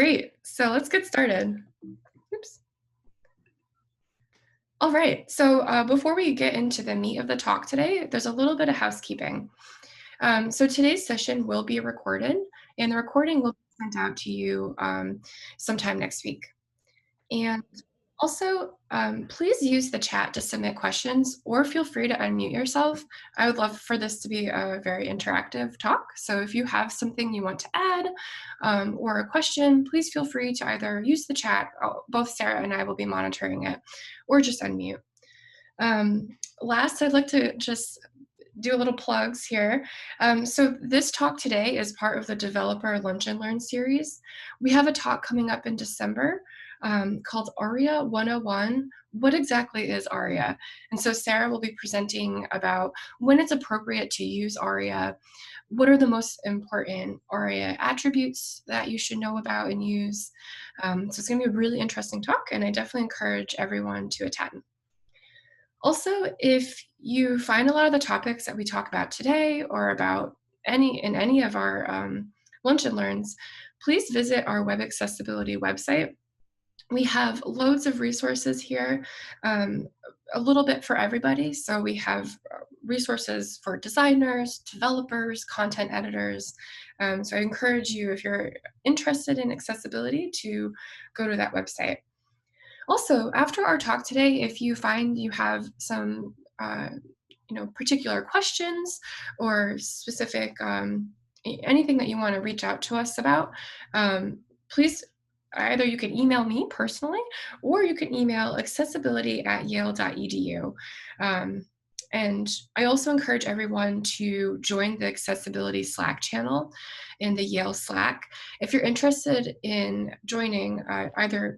Great. So let's get started. Oops. All right. So before we get into the meat of the talk today, there's a little bit of housekeeping. So today's session will be recorded, and the recording will be sent out to you sometime next week. And also, please use the chat to submit questions or feel free to unmute yourself. I would love for this to be a very interactive talk. So if you have something you want to add or a question, please feel free to either use the chat, both Sarah and I will be monitoring it, or just unmute. Last, I'd like to just do a little plugs here. So this talk today is part of the Developer Lunch and Learn series. We have a talk coming up in December called ARIA 101. What exactly is ARIA? And so Sarah will be presenting about when it's appropriate to use ARIA, what are the most important ARIA attributes that you should know about and use. So it's going to be a really interesting talk, and I definitely encourage everyone to attend. Also, if you find a lot of the topics that we talk about today or about any of our lunch and learns, please visit our web accessibility website. We have loads of resources here, a little bit for everybody. So we have resources for designers, developers, content editors. So I encourage you, if you're interested in accessibility, to go to that website. Also, after our talk today, if you find you have some particular questions or specific anything that you want to reach out to us about, please either you can email me personally or you can email accessibility@yale.edu. And I also encourage everyone to join the accessibility Slack channel in the Yale Slack. If you're interested in joining, either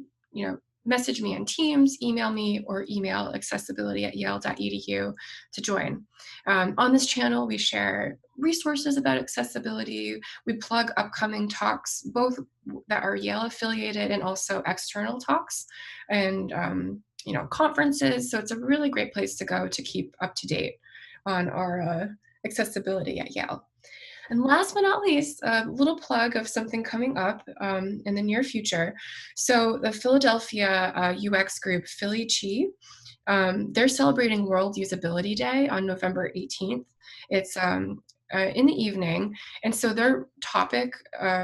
message me on Teams, email me, or email accessibility@yale.edu to join. On this channel, we share resources about accessibility. We plug upcoming talks, both that are Yale affiliated and also external talks, and conferences. So it's a really great place to go to keep up to date on our accessibility at Yale. And last but not least, a little plug of something coming up in the near future. So the Philadelphia UX group, Philly Chi, they're celebrating World Usability Day on November 18th. It's in the evening. And so their topic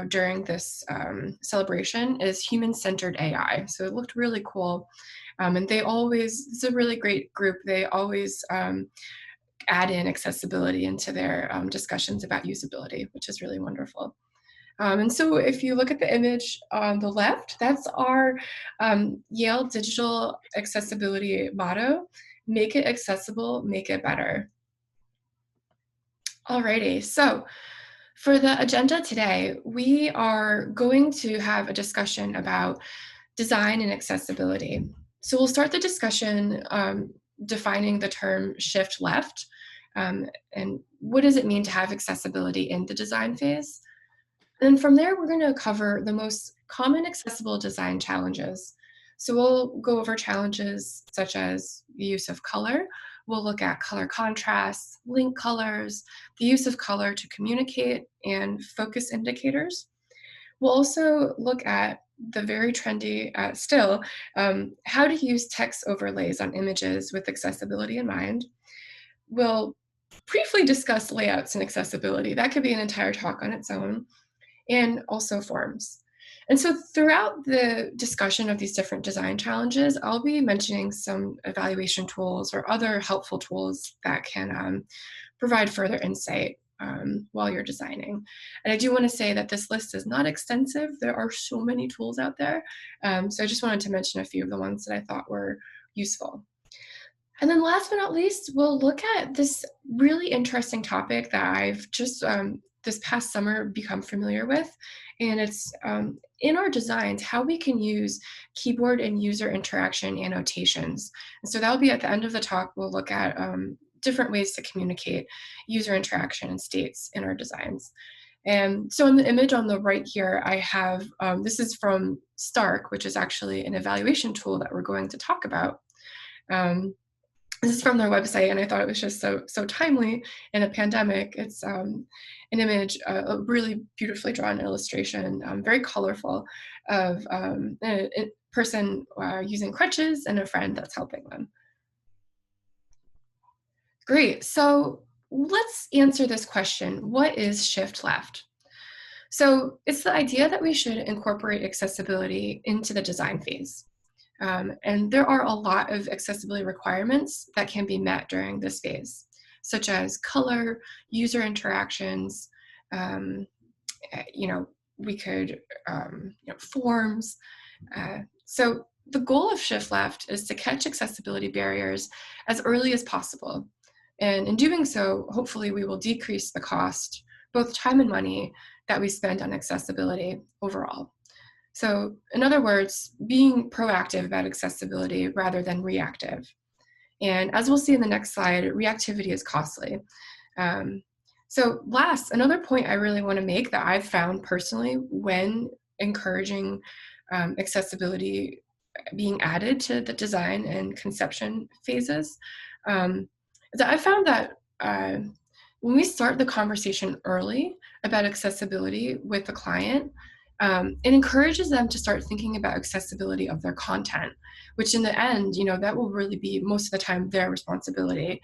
during this celebration is human-centered AI. So it looked really cool. And it's a really great group. They always add in accessibility into their discussions about usability, which is really wonderful. And so if you look at the image on the left, that's our Yale Digital Accessibility motto: make it accessible, make it better. Alrighty, so for the agenda today, we are going to have a discussion about design and accessibility. So we'll start the discussion defining the term shift left, and what does it mean to have accessibility in the design phase. And from there, we're going to cover the most common accessible design challenges. So we'll go over challenges such as the use of color. We'll look at color contrast, link colors, the use of color to communicate, and focus indicators. We'll also look at the very trendy, still, how to use text overlays on images with accessibility in mind. We'll briefly discuss layouts and accessibility. That could be an entire talk on its own, and also forms. And so throughout the discussion of these different design challenges, I'll be mentioning some evaluation tools or other helpful tools that can provide further insight while you're designing. And I do want to say that this list is not extensive. There are so many tools out there. So I just wanted to mention a few of the ones that I thought were useful. And then last but not least, we'll look at this really interesting topic that I've just this past summer become familiar with. And it's in our designs, how we can use keyboard and user interaction annotations. And so that'll be at the end of the talk. We'll look at different ways to communicate user interaction and states in our designs. And so in the image on the right here, I have, this is from Stark, which is actually an evaluation tool that we're going to talk about. This is from their website, and I thought it was just so timely in a pandemic. It's an image, a really beautifully drawn illustration, very colorful, of a person using crutches and a friend that's helping them. Great. So let's answer this question. What is shift left? So it's the idea that we should incorporate accessibility into the design phase. And there are a lot of accessibility requirements that can be met during this phase, such as color, user interactions, um, you know, we could, forms. So the goal of Shift Left is to catch accessibility barriers as early as possible. And in doing so, hopefully we will decrease the cost, both time and money, that we spend on accessibility overall. So in other words, being proactive about accessibility rather than reactive. And as we'll see in the next slide, reactivity is costly. Um, so last, another point I really want to make that I've found personally when encouraging accessibility being added to the design and conception phases, is that I found that when we start the conversation early about accessibility with the client, it encourages them to start thinking about accessibility of their content, which in the end, that will really be most of the time their responsibility.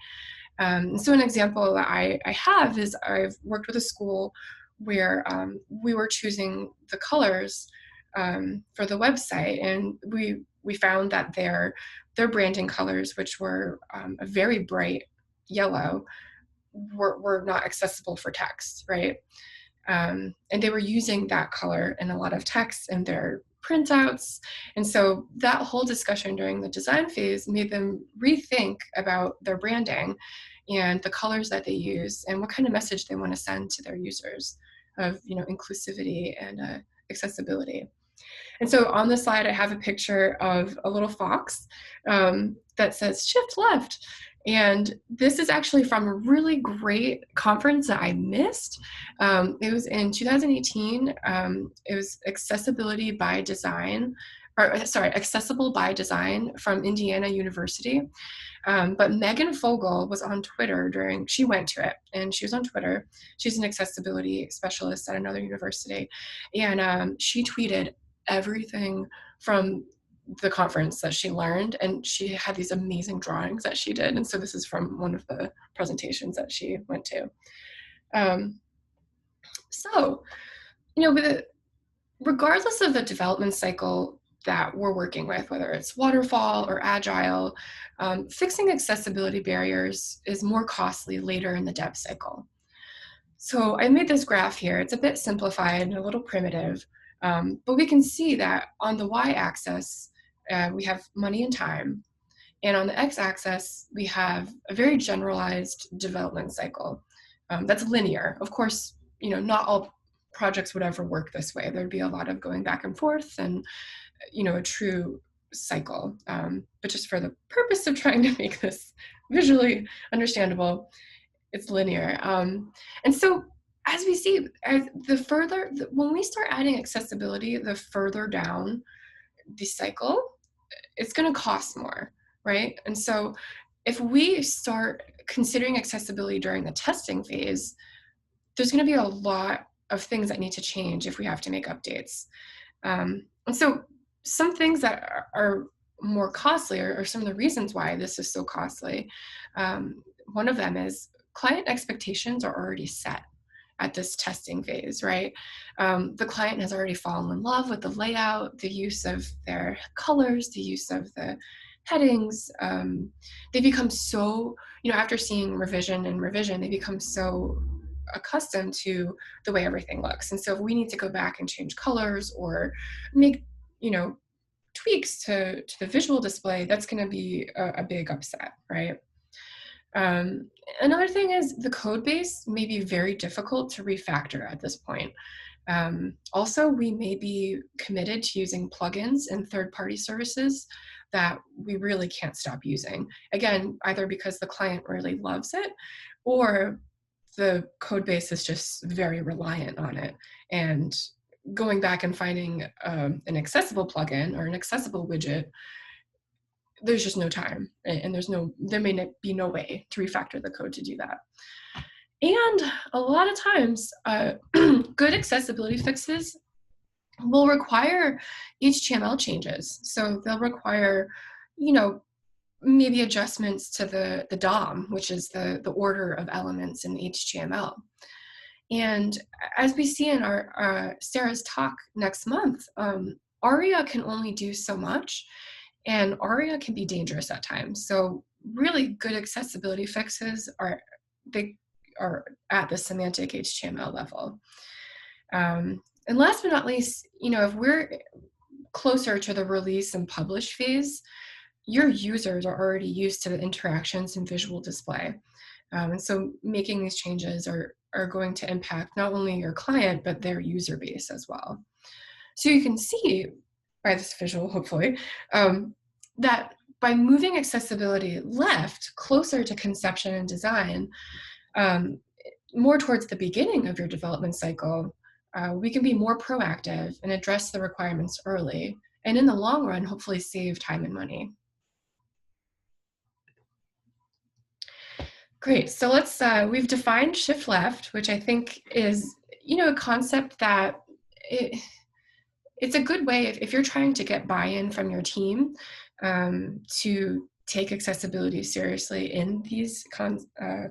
So an example that I have is I've worked with a school where we were choosing the colors for the website, and we found that their branding colors, which were a very bright yellow, were not accessible for text, right? And they were using that color in a lot of text in their printouts. And so that whole discussion during the design phase made them rethink about their branding and the colors that they use and what kind of message they want to send to their users of inclusivity and accessibility. And so on the slide, I have a picture of a little fox that says shift left. And this is actually from a really great conference that I missed. It was in 2018. It was Accessibility by Design, or sorry, Accessible by Design from Indiana University. But Megan Fogel was on Twitter she went to it and she was on Twitter. She's an accessibility specialist at another university. And she tweeted everything from the conference that she learned, and she had these amazing drawings that she did. And so this is from one of the presentations that she went to. Um, so, regardless of the development cycle that we're working with, whether it's waterfall or agile, fixing accessibility barriers is more costly later in the dev cycle. So I made this graph here. It's a bit simplified and a little primitive, but we can see that on the y-axis, we have money and time. And on the x-axis, we have a very generalized development cycle that's linear. Of course, not all projects would ever work this way. There'd be a lot of going back and forth and, a true cycle. But just for the purpose of trying to make this visually understandable, it's linear. And so as we see, when we start adding accessibility, the further down the cycle, it's going to cost more, right? And so if we start considering accessibility during the testing phase, there's going to be a lot of things that need to change if we have to make updates. And so some things that are more costly are some of the reasons why this is so costly. One of them is client expectations are already set at this testing phase, right? The client has already fallen in love with the layout, the use of their colors, the use of the headings. They become so, after seeing revision, they become so accustomed to the way everything looks. And so if we need to go back and change colors or make, tweaks to the visual display, that's going to be a big upset, right? Another thing is the code base may be very difficult to refactor at this point. Also, we may be committed to using plugins and third-party services that we really can't stop using. Again, either because the client really loves it or the code base is just very reliant on it. And going back and finding an accessible plugin or an accessible widget, there's just no time, and there may be no way to refactor the code to do that. And a lot of times, good accessibility fixes will require HTML changes. So they'll require, you know, maybe adjustments to the DOM, which is the order of elements in HTML. And as we see in our Sarah's talk next month, ARIA can only do so much, and ARIA can be dangerous at times. So really good accessibility fixes they are at the semantic HTML level. And last but not least, if we're closer to the release and publish phase, your users are already used to the interactions and visual display. And so making these changes are going to impact not only your client, but their user base as well. So you can see by this visual, hopefully, that by moving accessibility left, closer to conception and design, more towards the beginning of your development cycle, we can be more proactive and address the requirements early, and in the long run, hopefully save time and money. Great, so we've defined shift left, which I think is, a concept that it's a good way if you're trying to get buy-in from your team to take accessibility seriously in these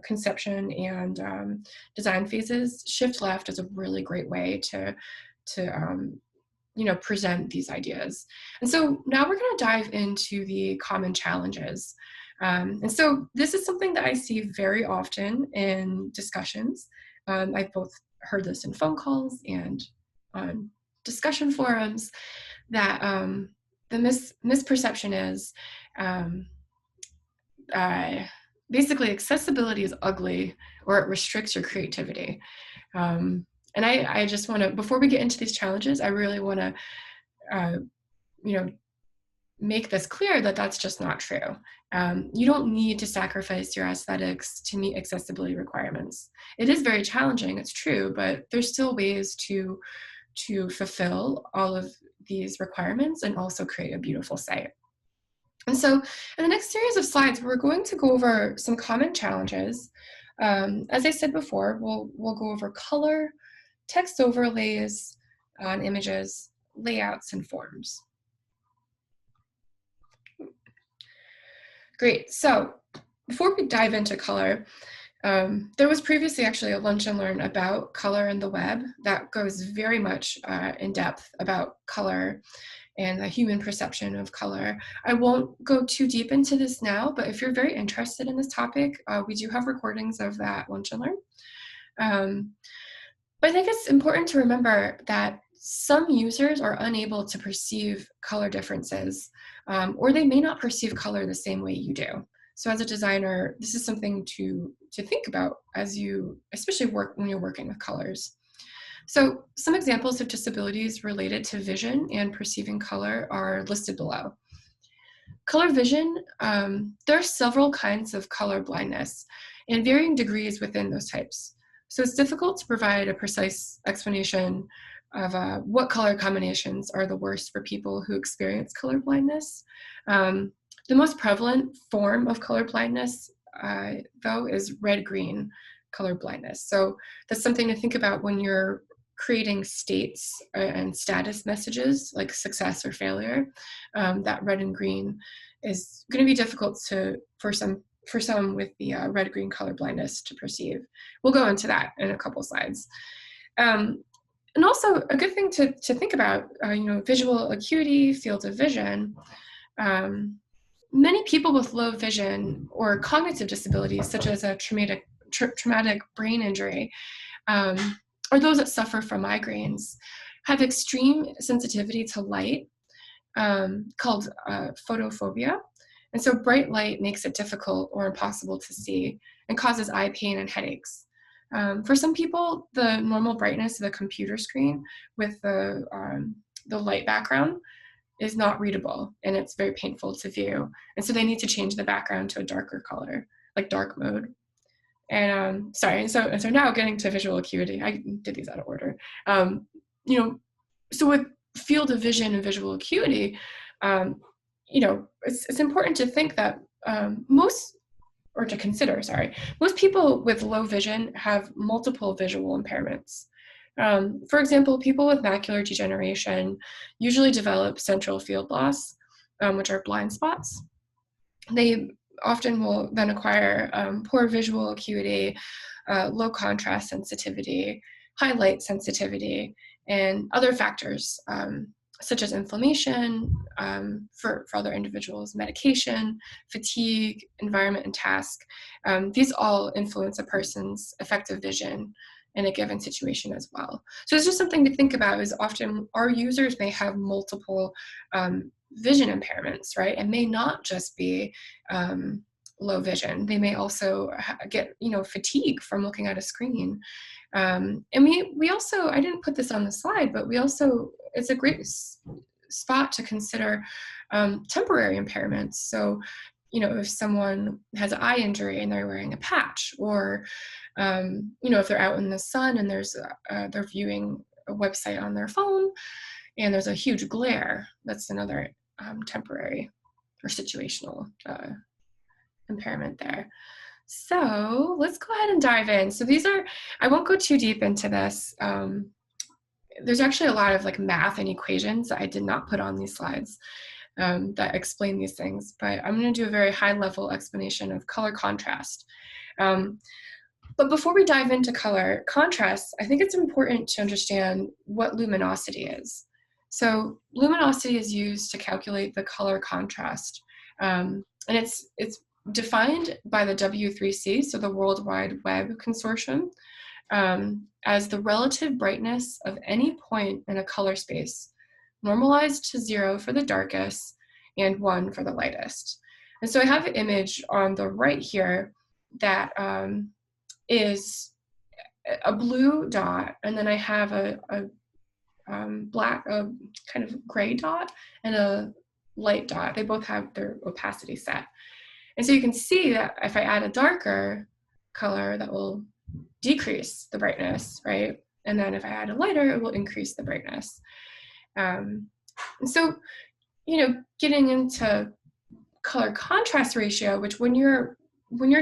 conception and design phases. Shift left is a really great way to present these ideas. And so now we're going to dive into the common challenges. And so this is something that I see very often in discussions. I've both heard this in phone calls and on discussion forums, that the misperception is basically accessibility is ugly or it restricts your creativity. And I just want to, before we get into these challenges, I really want to, make this clear that that's just not true. You don't need to sacrifice your aesthetics to meet accessibility requirements. It is very challenging, it's true, but there's still ways to fulfill all of these requirements and also create a beautiful site. And so in the next series of slides, we're going to go over some common challenges. As I said before, we'll go over color, text overlays on images, layouts, and forms. Great, so before we dive into color, there was previously actually a lunch and learn about color in the web that goes very much in depth about color and the human perception of color. I won't go too deep into this now, but if you're very interested in this topic, we do have recordings of that lunch and learn. But I think it's important to remember that some users are unable to perceive color differences, or they may not perceive color the same way you do. So as a designer, this is something to think about as you, especially when you're working with colors. So some examples of disabilities related to vision and perceiving color are listed below. Color vision, there are several kinds of color blindness and varying degrees within those types. So it's difficult to provide a precise explanation of what color combinations are the worst for people who experience color blindness. The most prevalent form of color blindness, though, is red-green color blindness. So that's something to think about when you're creating states and status messages like success or failure. That red and green is going to be difficult for some with the red-green color blindness to perceive. We'll go into that in a couple slides. And also a good thing to think about, visual acuity, field of vision. Many people with low vision or cognitive disabilities, such as a traumatic brain injury, or those that suffer from migraines, have extreme sensitivity to light, called photophobia. And so bright light makes it difficult or impossible to see and causes eye pain and headaches. For some people, the normal brightness of a computer screen with the light background is not readable, and it's very painful to view. And so they need to change the background to a darker color, like dark mode. And so now getting to visual acuity, I did these out of order. So with field of vision and visual acuity, it's important to think that most or to consider, sorry. Most people with low vision have multiple visual impairments. For example, people with macular degeneration usually develop central field loss, which are blind spots. They often will then acquire poor visual acuity, low contrast sensitivity, high light sensitivity, and other factors such as inflammation, for other individuals, medication, fatigue, environment, and task. These all influence a person's effective vision in a given situation as well. So it's just something to think about, is often our users may have multiple vision impairments, right? And may not just be low vision. They may also get, fatigue from looking at a screen. And we also, I didn't put this on the slide, but we also, it's a great spot to consider temporary impairments. So, if someone has an eye injury and they're wearing a patch, or, if they're out in the sun and they're viewing a website on their phone and there's a huge glare, that's another temporary or situational impairment there. So let's go ahead and dive in. So I won't go too deep into this. There's actually a lot of like math and equations that I did not put on these slides that explain these things, but I'm going to do a very high level explanation of color contrast. But before we dive into color contrast, I think it's important to understand what luminosity is. So luminosity is used to calculate the color contrast, and it's defined by the W3C, so the World Wide Web Consortium, as the relative brightness of any point in a color space, normalized to 0 for the darkest and 1 for the lightest. And so I have an image on the right here that is a blue dot, and then I have a black, kind of gray dot, and a light dot. They both have their opacity set. And so you can see that if I add a darker color, that will decrease the brightness, right? And then if I add a lighter, it will increase the brightness. And so, getting into color contrast ratio, which when you're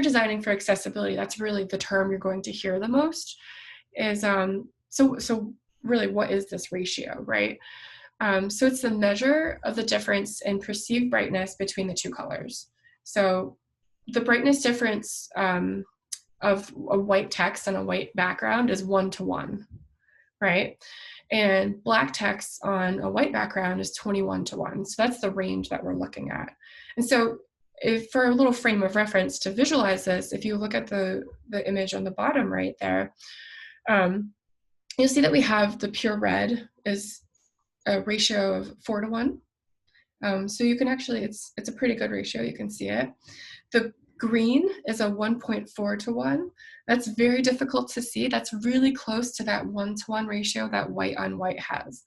designing for accessibility, that's really the term you're going to hear the most, is so really, what is this ratio, right? So it's the measure of the difference in perceived brightness between the two colors. So the brightness difference of a white text on a white background is 1:1, right? And black text on a white background is 21:1. So that's the range that we're looking at. And so if, for a little frame of reference to visualize this, if you look at the image on the bottom right there, you'll see that we have the pure red is a ratio of 4:1. So you can actually, it's a pretty good ratio, you can see it. The green is a 1.4:1. That's very difficult to see. That's really close to that 1:1 ratio that white on white has.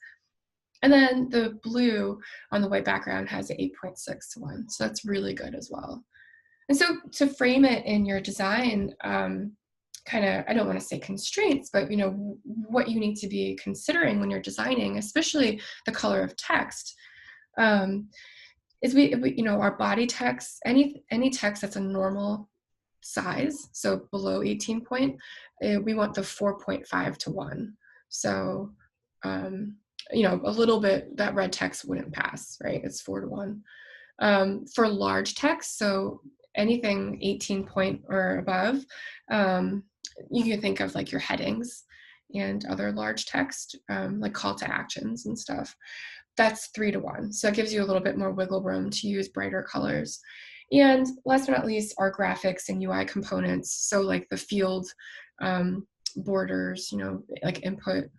And then the blue on the white background has 8.6:1. So that's really good as well. And so to frame it in your design, kind of, I don't want to say constraints, but what you need to be considering when you're designing, especially the color of text, is our body text, any text that's a normal size, so below 18 point, we want the 4.5:1. So a little bit, that red text wouldn't pass, right? It's 4:1. For large text, so anything 18 point or above, you can think of like your headings and other large text, like call to actions and stuff. That's 3:1. So it gives you a little bit more wiggle room to use brighter colors. And last but not least, our graphics and UI components. So like the field borders, like input,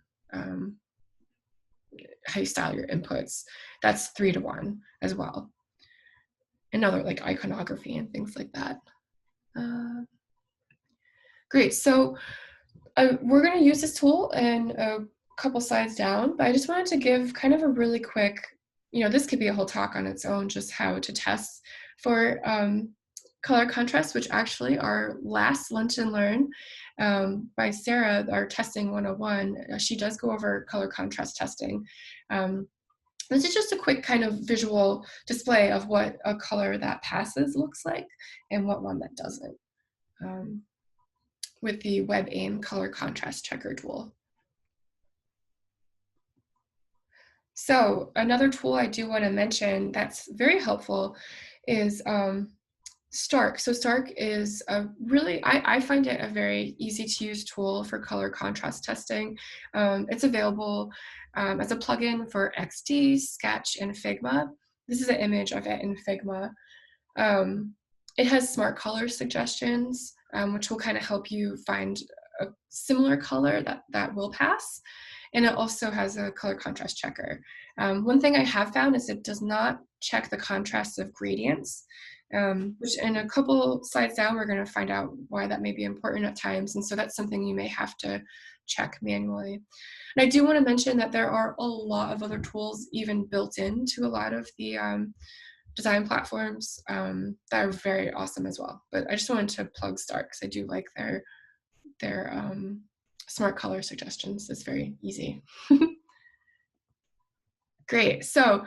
how you style your inputs, that's 3:1 as well. And other like iconography and things like that. Great, so we're going to use this tool in a couple slides down, but I just wanted to give kind of a really quick, this could be a whole talk on its own, just how to test for color contrast, which actually our last Lunch and Learn by Sarah, our testing 101, she does go over color contrast testing. This is just a quick kind of visual display of what a color that passes looks like and what one that doesn't, um, with the WebAIM color contrast checker tool. So another tool I do want to mention that's very helpful is Stark. So Stark is a really, I find it a very easy to use tool for color contrast testing. It's available as a plugin for XD, Sketch, and Figma. This is an image of it in Figma. It has smart color suggestions, which will kind of help you find a similar color that will pass. And it also has a color contrast checker. One thing I have found is it does not check the contrast of gradients, which in a couple slides down, we're going to find out why that may be important at times. And so that's something you may have to check manually. And I do want to mention that there are a lot of other tools even built into a lot of the design platforms that are very awesome as well. But I just wanted to plug Stark because I do like their smart color suggestions. It's very easy. Great. So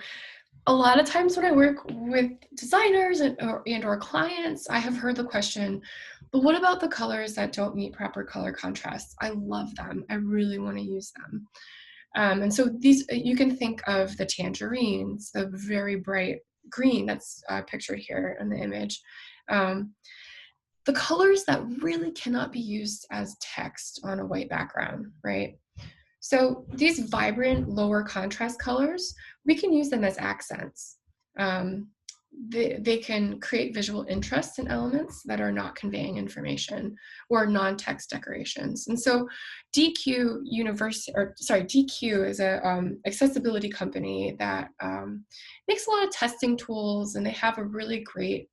a lot of times when I work with designers and or clients, I have heard the question, but what about the colors that don't meet proper color contrast? I love them. I really want to use them. And so these, you can think of the tangerines, the very bright green that's pictured here in the image. The colors that really cannot be used as text on a white background, right? So these vibrant lower contrast colors, we can use them as accents. They can create visual interest in elements that are not conveying information or non-text decorations. And so DQ is a accessibility company that makes a lot of testing tools, and they have a really great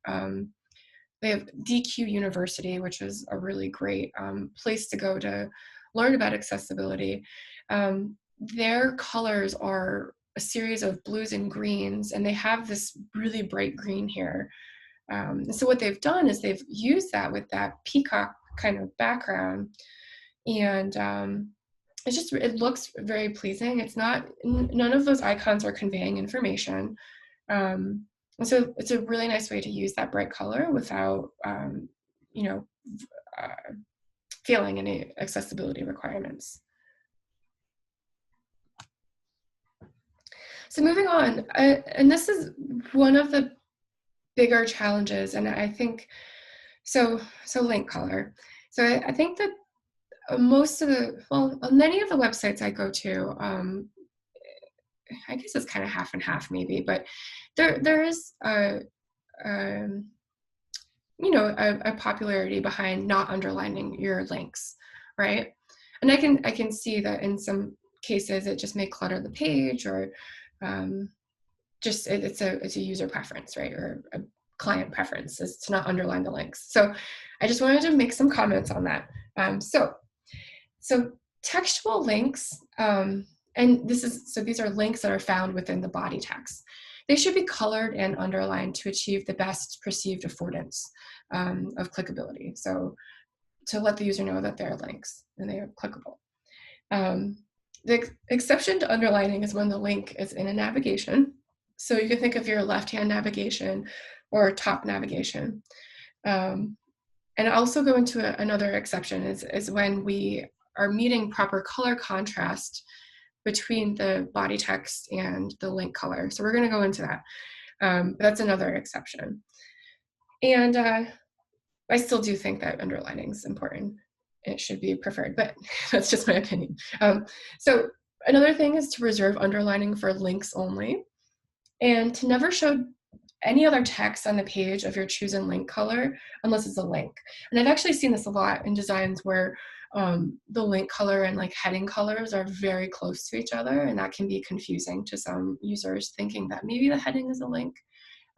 they have DQ University, which is a really great place to go to learn about accessibility. Their colors are a series of blues and greens, and they have this really bright green here. And so what they've done is they've used that with that peacock kind of background, and it looks very pleasing. It's not, none of those icons are conveying information. And so it's a really nice way to use that bright color without, you know, feeling any accessibility requirements. So moving on, and this is one of the bigger challenges, and I think, so link color. So I think that many of the websites I go to, I guess it's kind of half and half maybe, but there is a popularity behind not underlining your links, right? And I can see that in some cases it just may clutter the page, or it's a user preference, right, or a client preference is to not underline the links. So I just wanted to make some comments on that. So textual links, and these are links that are found within the body text. They should be colored and underlined to achieve the best perceived affordance of clickability. So to let the user know that they're links and they are clickable. The exception to underlining is when the link is in a navigation. So you can think of your left-hand navigation or top navigation. And I also go into another exception is when we are meeting proper color contrast between the body text and the link color. So we're going to go into that. That's another exception. And I still do think that underlining is important. It should be preferred, but that's just my opinion. So another thing is to reserve underlining for links only, and to never show any other text on the page of your chosen link color unless it's a link. And I've actually seen this a lot in designs where the link color and like heading colors are very close to each other, and that can be confusing to some users thinking that maybe the heading is a link.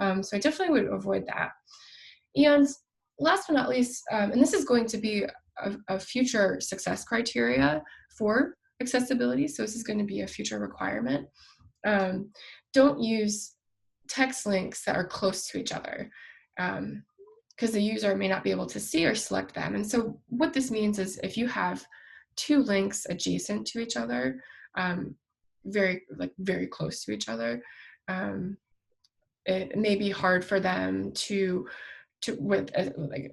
So I definitely would avoid that. And last but not least, and this is going to be a future success criteria for accessibility, so this is going to be a future requirement. Don't use text links that are close to each other, because the user may not be able to see or select them. And so what this means is if you have two links adjacent to each other, very close to each other, it may be hard for them to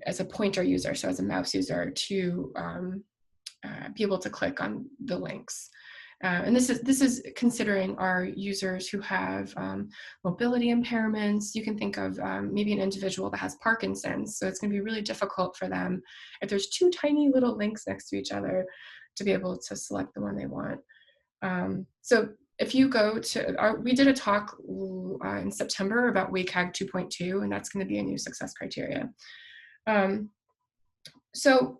as a pointer user, so as a mouse user, to be able to click on the links. And this is considering our users who have mobility impairments. You can think of maybe an individual that has Parkinson's, so it's going to be really difficult for them if there's two tiny little links next to each other to be able to select the one they want. So if you go to we did a talk in September about WCAG 2.2, and that's going to be a new success criteria. So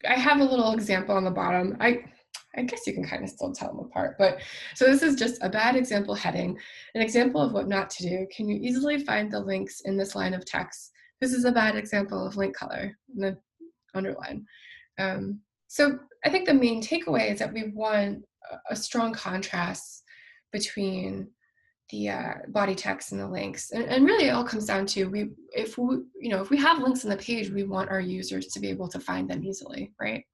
I have a little example on the bottom. I guess you can kind of still tell them apart, but so this is just a bad example heading, an example of what not to do. Can you easily find the links in this line of text? This is a bad example of link color in the underline. So I think the main takeaway is that we want a strong contrast between the body text and the links, and really it all comes down to if we have links on the page, we want our users to be able to find them easily, right?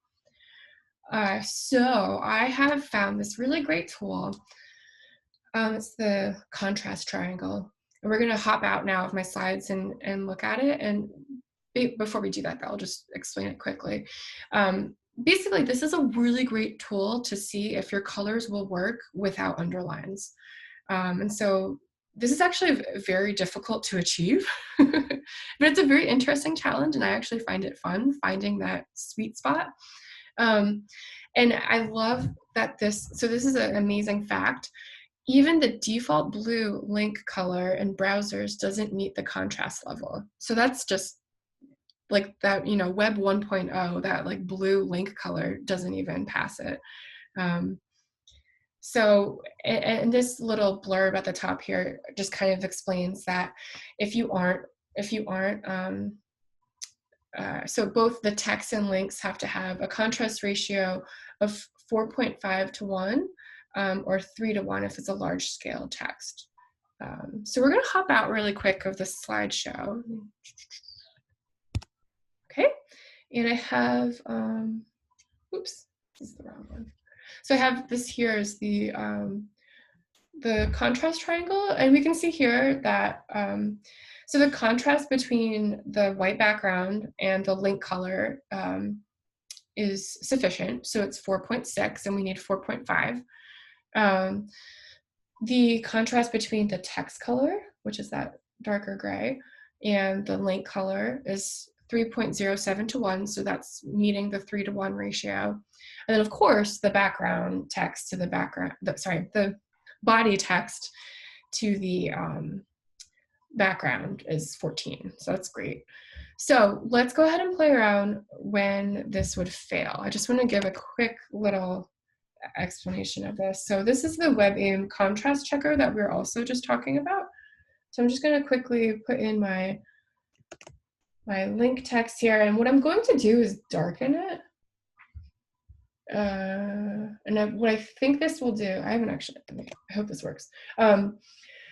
So I have found this really great tool. It's the contrast triangle, and we're going to hop out now of my slides and look at it. And before we do that, I'll just explain it quickly. Basically, this is a really great tool to see if your colors will work without underlines. And so this is actually very difficult to achieve, but it's a very interesting challenge, and I actually find it fun finding that sweet spot. And I love that this is an amazing fact. Even the default blue link color in browsers doesn't meet the contrast level. So that's just like that, Web 1.0, that like blue link color doesn't even pass it. So, and this little blurb at the top here just kind of explains that so both the text and links have to have a contrast ratio of 4.5 to 1 or 3 to 1 if it's a large scale text. So we're going to hop out really quick of the slideshow. Okay, and I have, oops, this is the wrong one. So I have this here is the contrast triangle, and we can see here that so the contrast between the white background and the link color is sufficient. So it's 4.6, and we need 4.5. The contrast between the text color, which is that darker gray, and the link color is 3.07 to 1, so that's meeting the 3 to 1 ratio. And then of course the background text to the the body text to the background is 14, so that's great. So let's go ahead and play around when this would fail. I just want to give a quick little explanation of this. So this is the WebAIM contrast checker that we were also just talking about. So I'm just going to quickly put in my link text here, and what I'm going to do is darken it. What I think this will do, I haven't actually, I hope this works.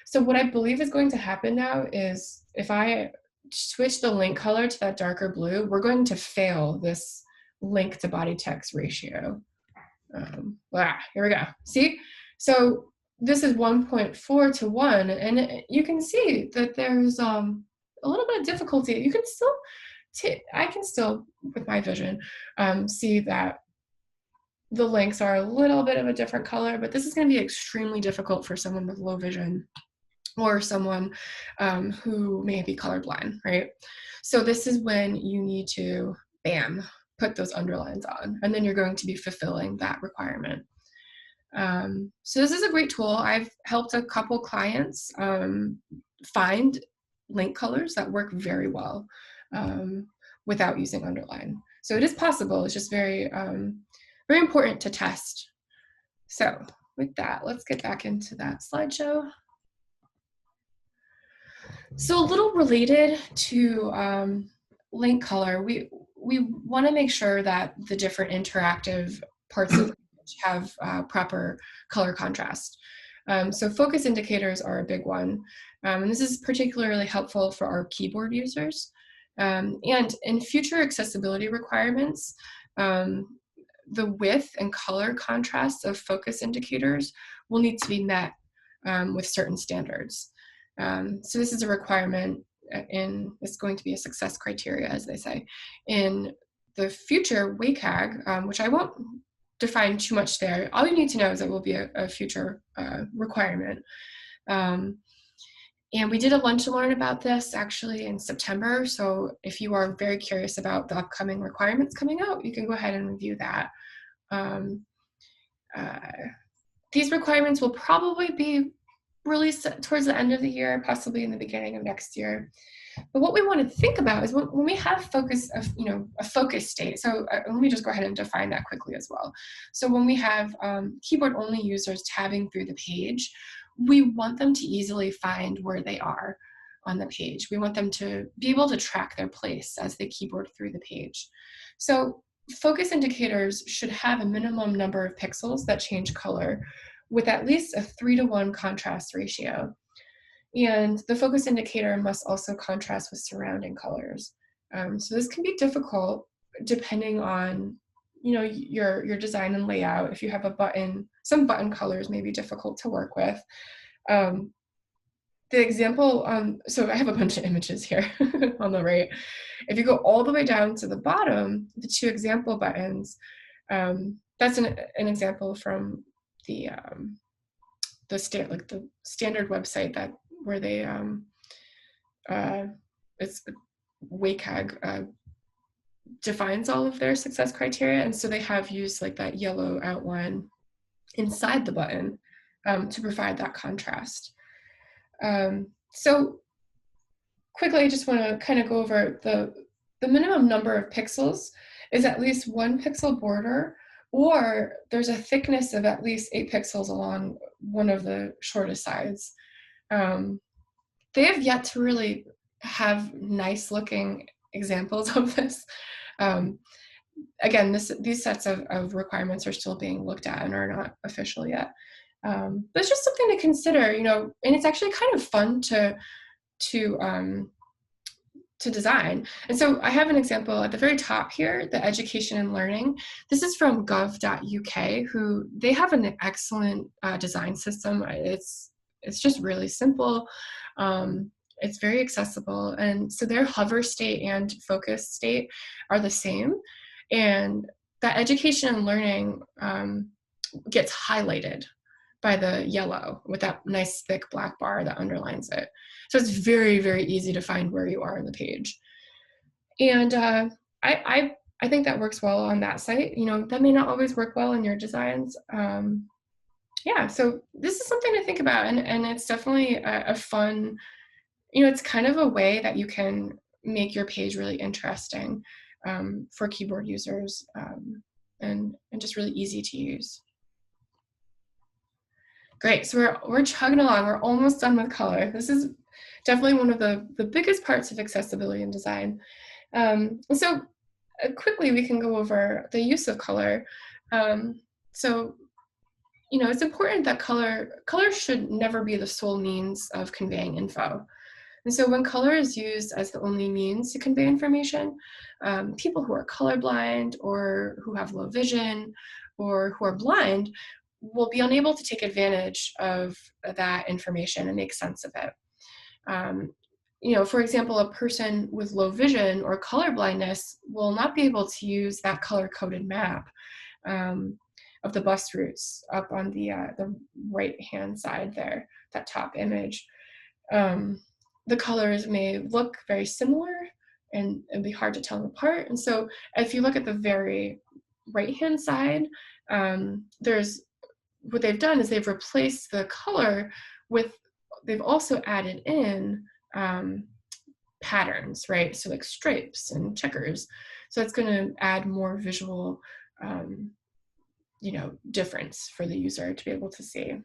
So what I believe is going to happen now is if I switch the link color to that darker blue, we're going to fail this link to body text ratio. Here we go. See? So this is 1.4 to 1, and you can see that there's a little bit of difficulty. You can still, I can still, with my vision, see that the links are a little bit of a different color, but this is going to be extremely difficult for someone with low vision or someone who may be colorblind, right? So this is when you need to, bam, put those underlines on, and then you're going to be fulfilling that requirement. So this is a great tool. I've helped a couple clients find link colors that work very well without using underline. So it is possible. It's just very, very important to test. So with that, let's get back into that slideshow. So a little related to link color, we want to make sure that the different interactive parts of the image have proper color contrast. So focus indicators are a big one. And this is particularly helpful for our keyboard users. And in future accessibility requirements, the width and color contrast of focus indicators will need to be met with certain standards. So this is a requirement it's going to be a success criteria, as they say. In the future WCAG, which I won't define too much there, all you need to know is it will be a future requirement. And we did a lunch and learn about this actually in September. So if you are very curious about the upcoming requirements coming out, you can go ahead and review that. These requirements will probably be released towards the end of the year, possibly in the beginning of next year. But what we want to think about is when we have a focus state. So let me just go ahead and define that quickly as well. So when we have keyboard-only users tabbing through the page, we want them to easily find where they are on the page. We want them to be able to track their place as they keyboard through the page. So focus indicators should have a minimum number of pixels that change color with at least a 3:1 contrast ratio. And the focus indicator must also contrast with surrounding colors. So this can be difficult depending on your design and layout. If you have a button, some button colors may be difficult to work with. The example, so I have a bunch of images here on the right. If you go all the way down to the bottom, the two example buttons, that's an example from the standard website where they it's WCAG defines all of their success criteria, and so they have used like that yellow outline inside the button to provide that contrast. So quickly, I just want to kind of go over the minimum number of pixels is at least 1 pixel border, or there's a thickness of at least 8 pixels along one of the shortest sides. They have yet to really have nice looking examples of this. Again, these sets of requirements are still being looked at and are not official yet. But it's just something to consider, and it's actually kind of fun to design. And so I have an example at the very top here, the education and learning. This is from gov.uk, who they have an excellent design system. It's just really simple. It's very accessible. And so their hover state and focus state are the same. And that education and learning gets highlighted by the yellow with that nice thick black bar that underlines it. So it's very, very easy to find where you are on the page. And I think that works well on that site. That may not always work well in your designs. Yeah, so this is something to think about, and it's definitely a fun, it's kind of a way that you can make your page really interesting for keyboard users and just really easy to use. Great, so we're chugging along. We're almost done with color. This is definitely one of the biggest parts of accessibility in design. So quickly we can go over the use of color. So it's important that color should never be the sole means of conveying info. And so when color is used as the only means to convey information, people who are colorblind or who have low vision or who are blind will be unable to take advantage of that information and make sense of it. For example, a person with low vision or color blindness will not be able to use that color-coded map of the bus routes up on the right-hand side there, that top image. The colors may look very similar and be hard to tell them apart. And so if you look at the very right-hand side, what they've done is they've replaced the color they've also added in patterns, right? So like stripes and checkers. So it's going to add more visual, difference for the user to be able to see.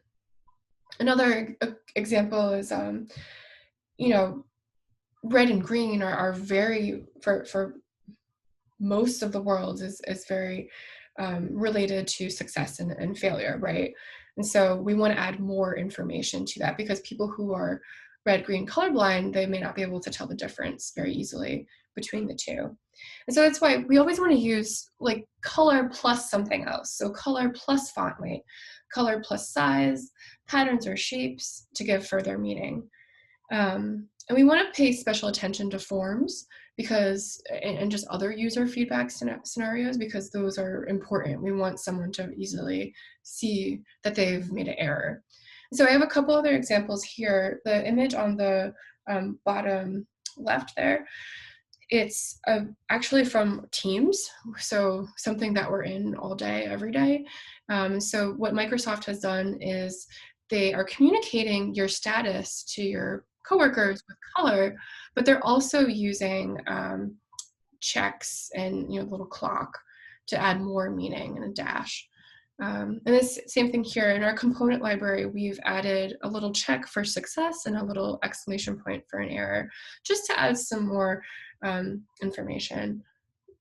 Another example is, red and green are very, for most of the world is very related to success and failure, right? And so we want to add more information to that because people who are red-green colorblind, they may not be able to tell the difference very easily between the two. And so that's why we always want to use like color plus something else. So color plus font weight, color plus size, patterns or shapes to give further meaning. And we want to pay special attention to forms because, and just other user feedback scenarios, because those are important. We want someone to easily see that they've made an error. So I have a couple other examples here. The image on the bottom left there, it's actually from Teams, so something that we're in all day, every day. So what Microsoft has done is they are communicating your status to your coworkers with color, but they're also using checks and little clock to add more meaning and a dash. And this same thing here in our component library, we've added a little check for success and a little exclamation point for an error, just to add some more information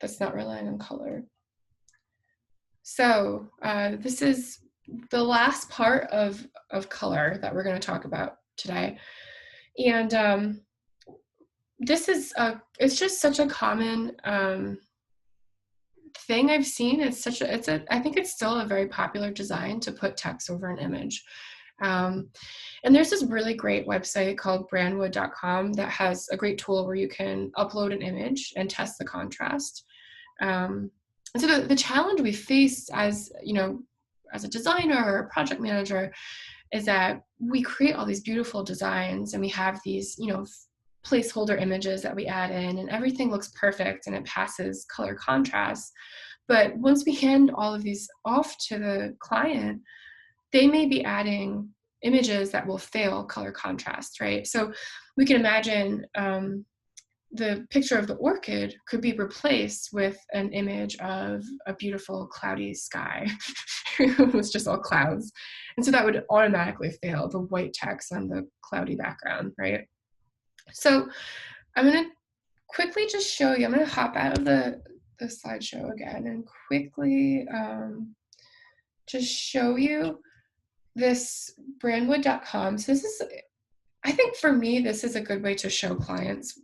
that's not relying on color. So this is the last part of color that we're going to talk about today. And this is it's just such a common thing I've seen. I think it's still a very popular design to put text over an image. And there's this really great website called brandwood.com that has a great tool where you can upload an image and test the contrast. And so the challenge we face as a designer or a project manager is that we create all these beautiful designs and we have these placeholder images that we add in, and everything looks perfect and it passes color contrast. But once we hand all of these off to the client, they may be adding images that will fail color contrast, right? So we can imagine the picture of the orchid could be replaced with an image of a beautiful cloudy sky. It was just all clouds. And so that would automatically fail the white text on the cloudy background, right? So I'm going to quickly just show you, I'm going to hop out of the slideshow again and quickly just show you this brandwood.com. So this is, I think for me, this is a good way to show clients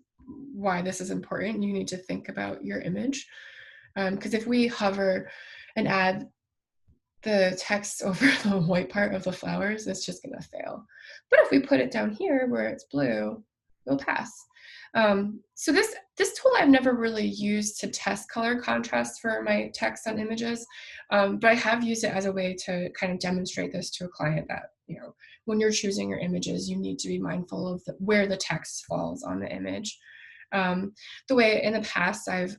why this is important. You need to think about your image. Because if we hover and add the text over the white part of the flowers, it's just going to fail. But if we put it down here where it's blue, it'll pass. So this tool I've never really used to test color contrast for my text on images, but I have used it as a way to kind of demonstrate this to a client that, when you're choosing your images, you need to be mindful of where the text falls on the image. The way in the past I've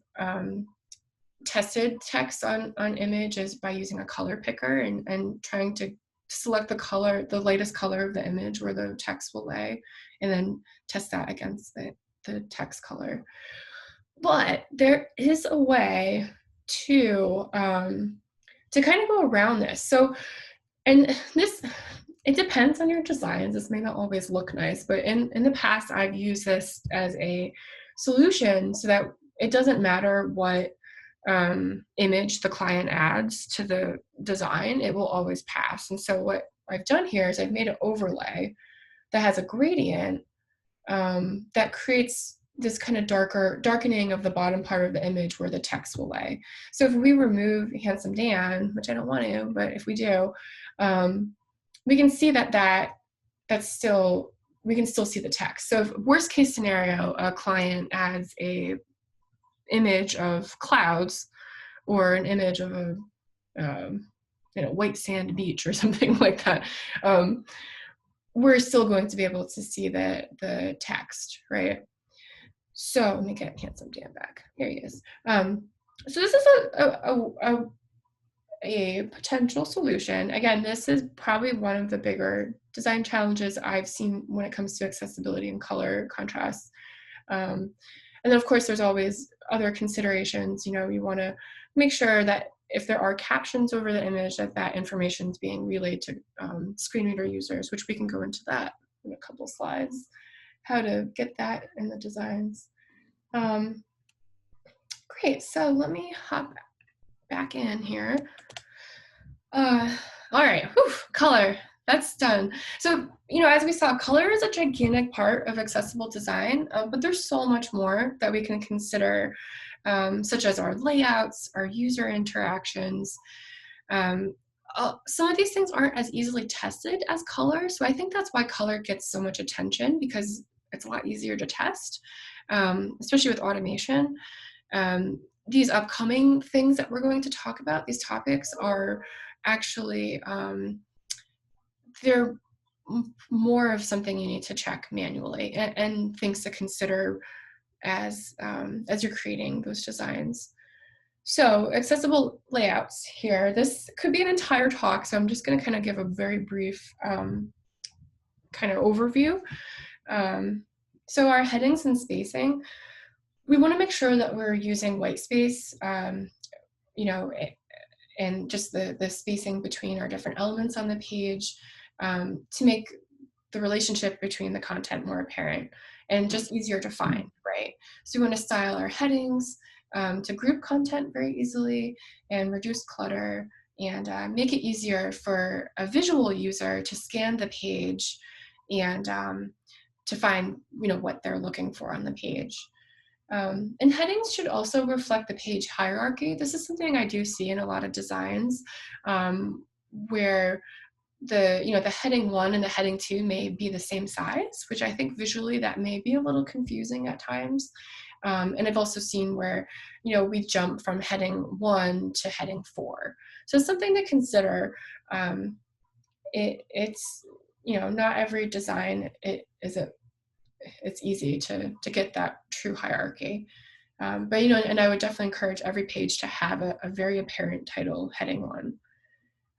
tested text on images by using a color picker and trying to select the latest color of the image where the text will lay, and then test that against the text color. But there is a way to kind of go around this. So, and this, it depends on your designs. This may not always look nice, but in the past, I've used this as a solution so that it doesn't matter what image the client adds to the design, it will always pass. And so what I've done here is I've made an overlay that has a gradient that creates this kind of darkening of the bottom part of the image where the text will lay. So if we remove Handsome Dan, which I don't want to, but if we do, we can see we can still see the text. So if worst case scenario, a client adds a image of clouds or an image of a white sand beach or something like that, we're still going to be able to see the text, right? So let me get Handsome Dan back. Here he is. So this is a potential solution. Again, this is probably one of the bigger design challenges I've seen when it comes to accessibility and color contrast. And then of course, there's always other considerations. You want to make sure that if there are captions over the image, that information is being relayed to screen reader users, which we can go into that in a couple slides, how to get that in the designs. Great, so let me hop back in here. All right, color. That's done. So, as we saw, color is a gigantic part of accessible design, but there's so much more that we can consider, such as our layouts, our user interactions, some of these things aren't as easily tested as color, so I think that's why color gets so much attention, because it's a lot easier to test, especially with automation. These upcoming things that we're going to talk about, these topics are actually, they're more of something you need to check manually, and things to consider as you're creating those designs. So accessible layouts here. This could be an entire talk, so I'm just going to kind of give a very brief kind of overview. So our headings and spacing, we want to make sure that we're using white space, you know, and just the spacing between our different elements on the page, to make the relationship between the content more apparent and just easier to find, right? So we want to style our headings to group content very easily and reduce clutter, and make it easier for a visual user to scan the page and to find, you know, what they're looking for on the page. And headings should also reflect the page hierarchy. This is something I do see in a lot of designs, where the heading 1 and the heading 2 may be the same size, which I think visually that may be a little confusing at times. And I've also seen where, we jump from heading 1 to heading 4. So it's something to consider. It's not every design it's easy to get that true hierarchy. But and I would definitely encourage every page to have a very apparent title heading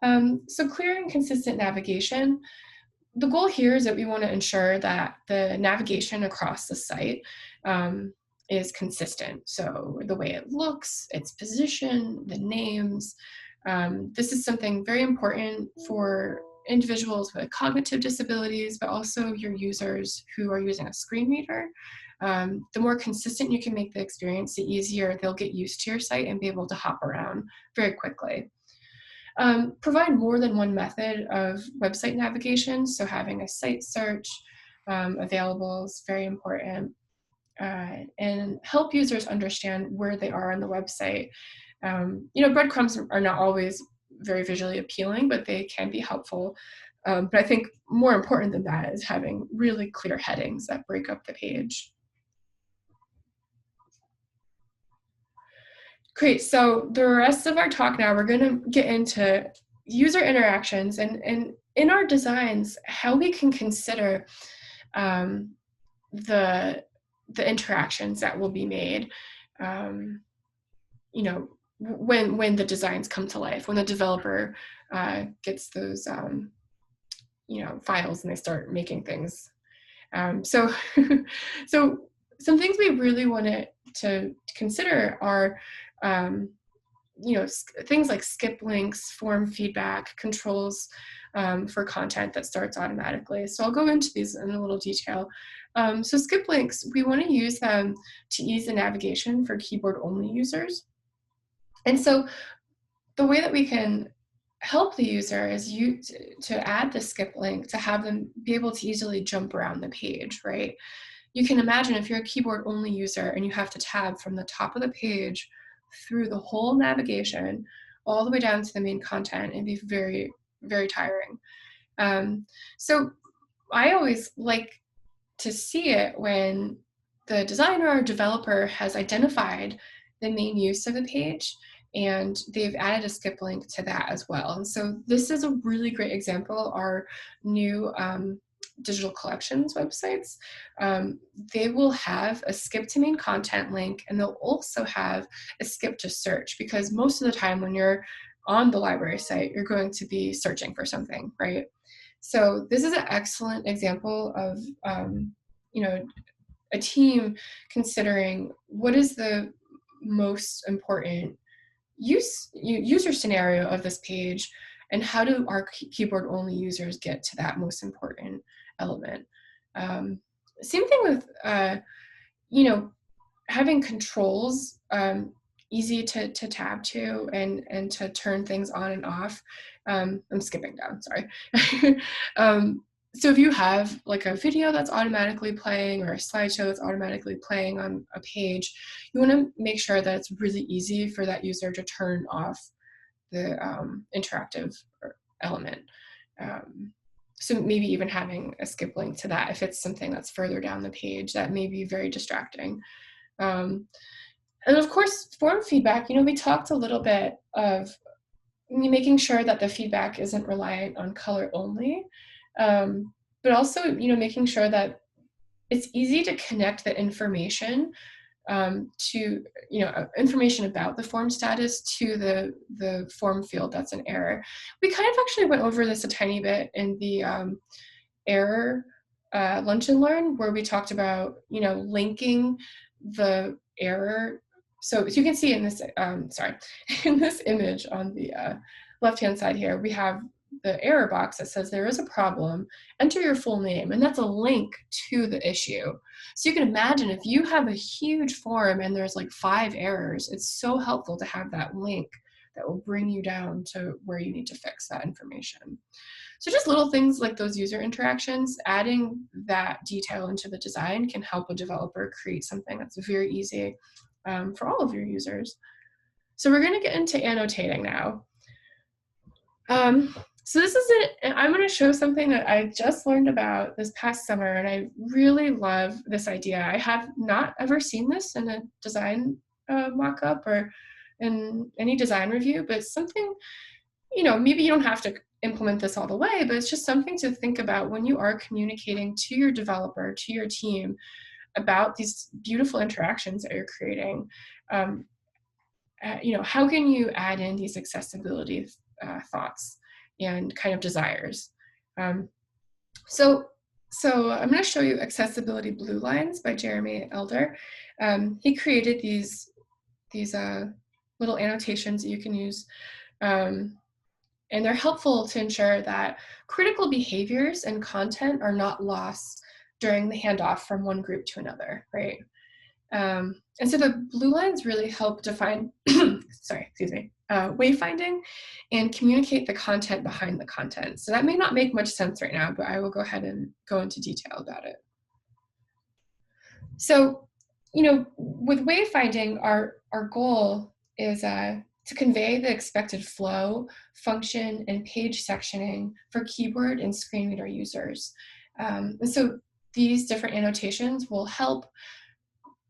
1. So clear and consistent navigation. The goal here is that we want to ensure that the navigation across the site is consistent. So the way it looks, its position, the names. This is something very important for individuals with cognitive disabilities, but also your users who are using a screen reader. The more consistent you can make the experience, the easier they'll get used to your site and be able to hop around very quickly. Provide more than one method of website navigation, so having a site search available is very important, and help users understand where they are on the website. Breadcrumbs are not always very visually appealing, but they can be helpful. But I think more important than that is having really clear headings that break up the page. Great, so the rest of our talk now, we're gonna get into user interactions and in our designs, how we can consider the interactions that will be made, when the designs come to life, when the developer gets those files and they start making things. So so some things we really wanted to consider are things like skip links, form feedback, controls for content that starts automatically. So I'll go into these in a little detail. So skip links, we want to use them to ease the navigation for keyboard-only users. And so the way that we can help the user is to add the skip link to have them be able to easily jump around the page, right? You can imagine if you're a keyboard-only user and you have to tab from the top of the page through the whole navigation all the way down to the main content, it'd be very, very tiring. So I always like to see it when the designer or developer has identified the main use of a page and they've added a skip link to that as well. And so this is a really great example. Our new digital collections websites, they will have a skip to main content link, and they'll also have a skip to search, because most of the time when you're on the library site, you're going to be searching for something, right? So this is an excellent example of a team considering what is the most important user scenario of this page, and how do our keyboard only users get to that most important element. Same thing with having controls easy to tab to and to turn things on and off. I'm skipping down, sorry. So if you have like a video that's automatically playing or a slideshow that's automatically playing on a page, you want to make sure that it's really easy for that user to turn off interactive element. So maybe even having a skip link to that if it's something that's further down the page that may be very distracting. And of course, form feedback, we talked a little bit of making sure that the feedback isn't reliant on color only, but also, making sure that it's easy to connect the information to, information about the form status to the form field that's an error. We kind of actually went over this a tiny bit in the error lunch and learn, where we talked about, linking the error. So as you can see in this, in this image on the left-hand side here, we have the error box that says there is a problem, enter your full name, and that's a link to the issue. So you can imagine if you have a huge form and there's like 5 errors, it's so helpful to have that link that will bring you down to where you need to fix that information. So just little things like those user interactions, adding that detail into the design can help a developer create something that's very easy for all of your users. So we're going to get into annotating now. So this is it. I'm going to show something that I just learned about this past summer, and I really love this idea. I have not ever seen this in a design mock-up or in any design review, but it's something, maybe you don't have to implement this all the way, but it's just something to think about when you are communicating to your developer, to your team, about these beautiful interactions that you're creating. How can you add in these accessibility thoughts and kind of desires? So I'm going to show you Accessibility Blue Lines by Jeremy Elder. He created these little annotations that you can use, and they're helpful to ensure that critical behaviors and content are not lost during the handoff from one group to another, right? And so the blue lines really help define, wayfinding and communicate the content behind the content. So that may not make much sense right now, but I will go ahead and go into detail about it. So, with wayfinding, our goal is to convey the expected flow, function, and page sectioning for keyboard and screen reader users. And so these different annotations will help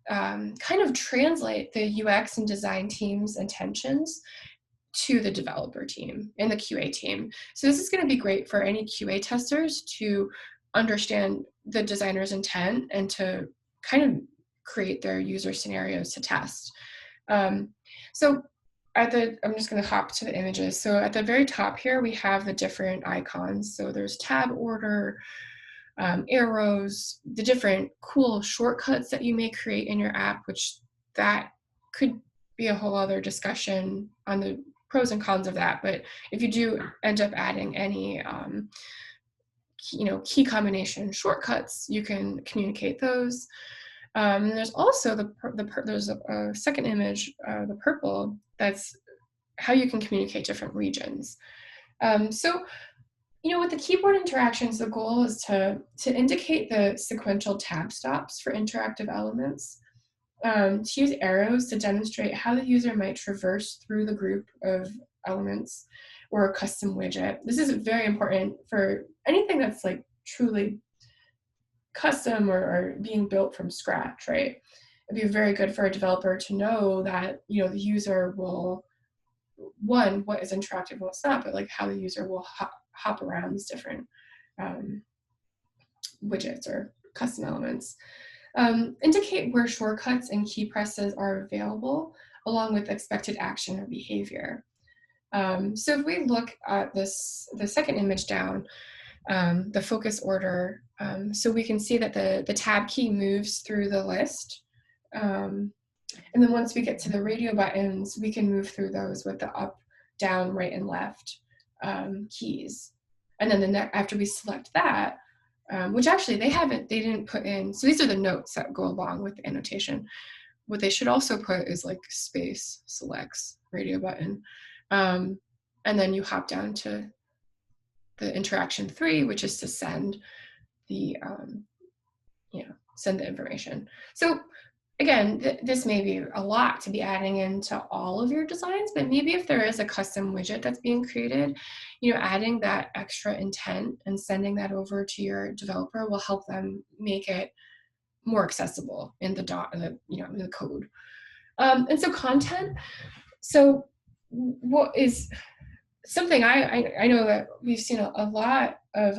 kind of translate the UX and design team's intentions to the developer team and the QA team. So this is going to be great for any QA testers to understand the designer's intent and to kind of create their user scenarios to test. So I'm just going to hop to the images. So at the very top here, we have the different icons. So there's tab order, arrows, the different cool shortcuts that you may create in your app, which that could be a whole other discussion on the pros and cons of that. But if you do end up adding any, key combination shortcuts, you can communicate those. There's also there's a second image, the purple, that's how you can communicate different regions. So with the keyboard interactions, the goal is to indicate the sequential tab stops for interactive elements, to use arrows to demonstrate how the user might traverse through the group of elements or a custom widget. This is very important for anything that's like truly custom or being built from scratch, right? It'd be very good for a developer to know that, the user will, one, what is interactive and what's not, but like how the user will hop around these different widgets or custom elements. Indicate where shortcuts and key presses are available, along with expected action or behavior. So if we look at the second image down, the focus order, so we can see that the tab key moves through the list. And then once we get to the radio buttons, we can move through those with the up, down, right, and left keys. And then after we select that, which actually they didn't put in, so these are the notes that go along with the annotation. What they should also put is like space selects radio button. And then you hop down to the interaction 3, which is to send the, send the information. So again, this may be a lot to be adding into all of your designs, but maybe if there is a custom widget that's being created, adding that extra intent and sending that over to your developer will help them make it more accessible in in the code. And so content. So what is something I know that we've seen a lot of.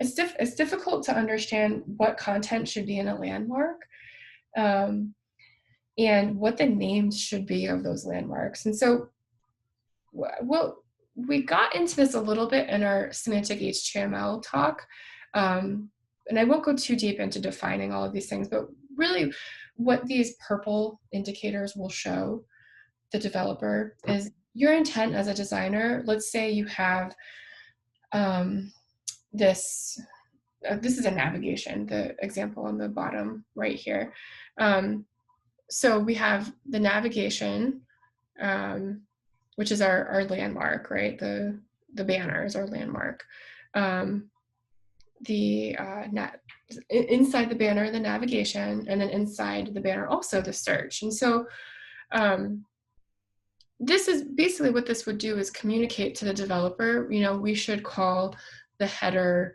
It's difficult to understand what content should be in a landmark. Um, and what the names should be of those landmarks. And so, well, we got into this a little bit in our semantic HTML talk. And I won't go too deep into defining all of these things, but really what these purple indicators will show the developer is your intent as a designer. Let's say you have this is a navigation, the example on the bottom right here. So we have the navigation, which is our landmark, right? The banner is our landmark. Inside the banner, the navigation, and then inside the banner also the search. And so this is basically what this would do is communicate to the developer, we should call the header,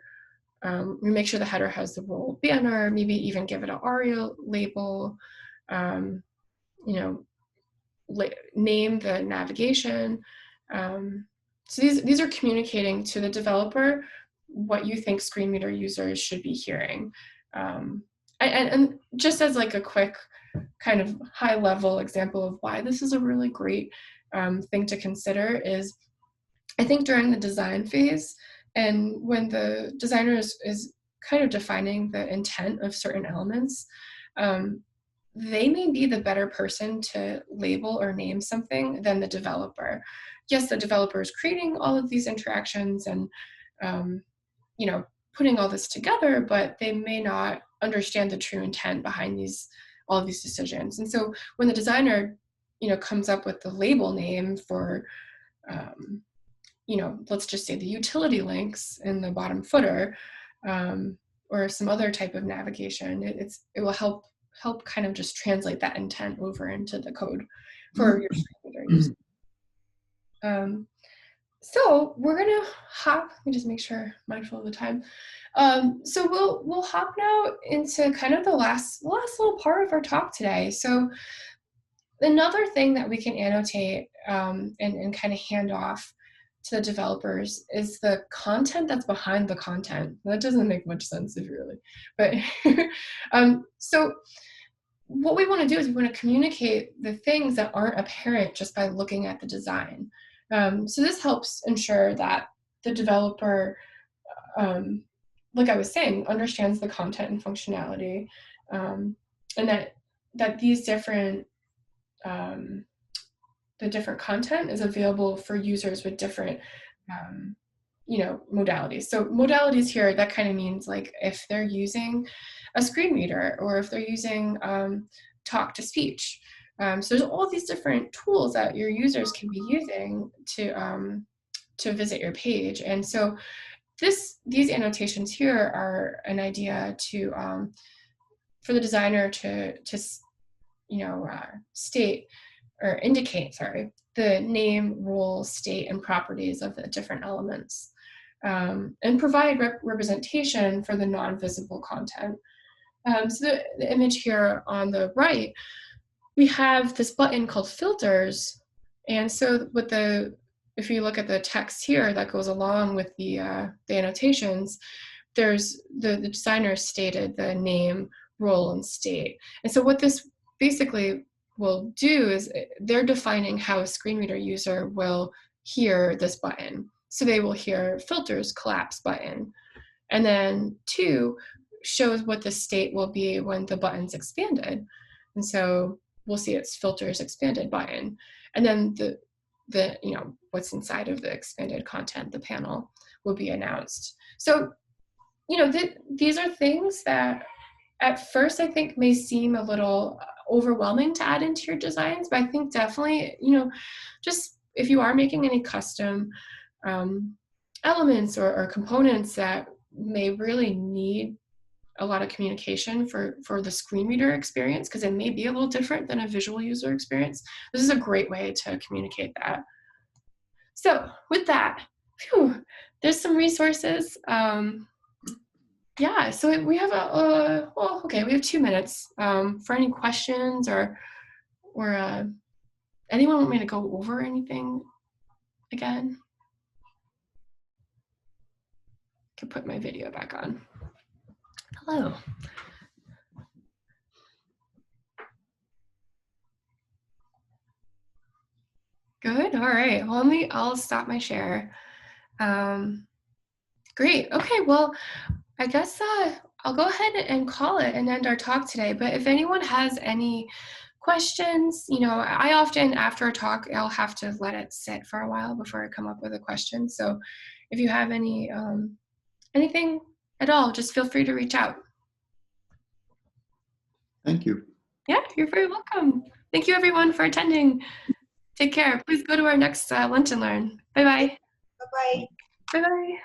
we make sure the header has the role banner, maybe even give it an ARIA label, name the navigation. So these are communicating to the developer what you think screen reader users should be hearing. And just as like a quick kind of high level example of why this is a really great thing to consider is, I think during the design phase and when the designer is kind of defining the intent of certain elements, they may be the better person to label or name something than the developer. Yes, the developer is creating all of these interactions and putting all this together, but they may not understand the true intent behind all of these decisions. And so when the designer comes up with the label name for let's just say the utility links in the bottom footer, or some other type of navigation, it will help kind of just translate that intent over into the code for your screen reader use. So we're gonna hop. Let me just make sure, mindful of the time. So we'll hop now into kind of the last little part of our talk today. So another thing that we can annotate and kind of hand off to the developers is the content that's behind the content. That doesn't make much sense if you really, but so what we want to do is we want to communicate the things that aren't apparent just by looking at the design. So this helps ensure that the developer, like I was saying, understands the content and functionality, and that these different the different content is available for users with different modalities. So modalities here, that kind of means like if they're using a screen reader or if they're using talk to speech. So there's all these different tools that your users can be using to visit your page. And so these annotations here are an idea to for the designer to state or indicate, the name, role, state, and properties of the different elements, and provide representation for the non-visible content. So the image here on the right, we have this button called filters. And so if you look at the text here that goes along with the annotations, there's the designer stated the name, role, and state. And so what this basically will do is they're defining how a screen reader user will hear this button. So they will hear filters collapse button. And then 2 shows what the state will be when the button's expanded. And so we'll see it's filters expanded button. And then the what's inside of the expanded content, the panel, will be announced. So, these are things that at first I think may seem a little overwhelming to add into your designs, but I think definitely, just if you are making any custom elements or components that may really need a lot of communication for the screen reader experience, because it may be a little different than a visual user experience. This is a great way to communicate that. So with that, there's some resources. Yeah, so we have well, okay, we have 2 minutes for any questions or anyone want me to go over anything again? I could put my video back on. Hello. Good. All right. Well, I'll stop my share. Great. Okay. Well, I guess I'll go ahead and call it and end our talk today. But if anyone has any questions, I often, after a talk, I'll have to let it sit for a while before I come up with a question. So if you have anything at all, just feel free to reach out. Thank you. Yeah, you're very welcome. Thank you, everyone, for attending. Take care. Please go to our next Lunch and Learn. Bye-bye. Bye-bye. Bye-bye.